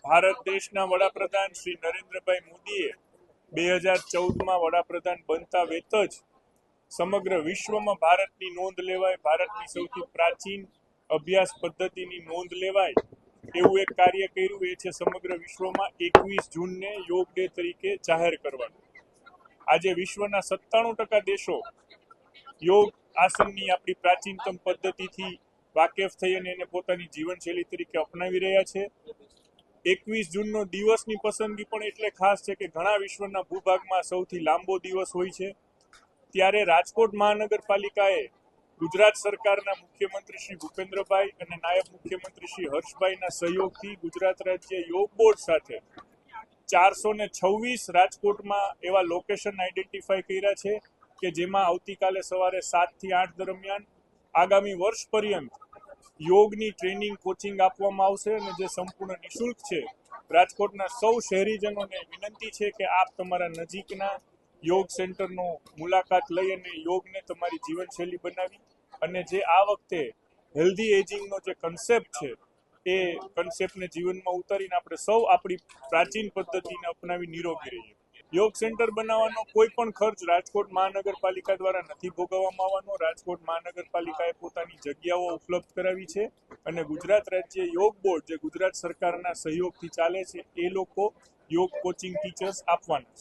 ભારત દેશના વડાપ્રધાન શ્રી નરેન્દ્રભાઈ મોદીએ 2014માં વડાપ્રધાન બનતા વેત જ સમગ્ર વિશ્વમાં ભારતની નોંધ લેવાય, ભારતની સૌથી પ્રાચીન અભ્યાસ પદ્ધતિની નોંધ લેવાય એવું એક કાર્ય કર્યું. એ છે સમગ્ર વિશ્વમાં 21 જૂનને યોગ ડે તરીકે જાહેર કરવાનું. આજે વિશ્વના 97% દેશો યોગ આસનની આપણી પ્રાચીનતમ પદ્ધતિથી વાકેફ થઈ અને એને પોતાની જીવનશૈલી તરીકે અપનાવી રહ્યા છે. 21 જૂનનો દિવસની પસંદગી પણ એટલે ખાસ છે કે ઘણા વિશ્વના ભૂભાગમાં સૌથી લાંબો દિવસ હોય છે. ત્યારે રાજકોટ મહાનગરપાલિકાએ ગુજરાત સરકારના મુખ્યમંત્રી શ્રી ભૂપેન્દ્રભાઈ અને નાયબ મુખ્યમંત્રી શ્રી હર્ષભાઈના સહયોગથી ગુજરાત રાજ્ય યોગ બોર્ડ સાથે 426 રાજકોટમાં એવા લોકેશન આઈડેન્ટિફાઈ કર્યા છે કે જેમાં આવતીકાલે સવારે 7 થી 8 દરમિયાન આગામી વર્ષ પર્યંત યોગની ટ્રેનિંગ કોચિંગ આપવામાં આવશે અને જે સંપૂર્ણ નિઃશુલ્ક છે. રાજકોટના સૌ શહેરીજનોને વિનંતી છે કે આપ તમારા નજીકના યોગ સેન્ટરનો મુલાકાત લઈ અને યોગને તમારી જીવનશૈલી બનાવી અને જે આ વખતે હેલ્ધી એજિંગનો જે કન્સેપ્ટ છે એ કન્સેપ્ટને જીવનમાં ઉતારીને આપણે સૌ આપણી પ્રાચીન પદ્ધતિને અપનાવી નિરોગી રહીએ. યોગ સેન્ટર બનાવવાનો કોઈ પણ ખર્ચ રાજકોટ મહાનગરપાલિકા દ્વારા નથી ભોગવવામાં આવવાનો. રાજકોટ મહાનગરપાલિકાએ પોતાની જગ્યાઓ ઉપલબ્ધ કરાવી છે અને ગુજરાત રાજ્ય યોગ બોર્ડ જે ગુજરાત સરકારના સહયોગથી ચાલે છે એ લોકો યોગ કોચિંગ ટીચર્સ આપવાના છે.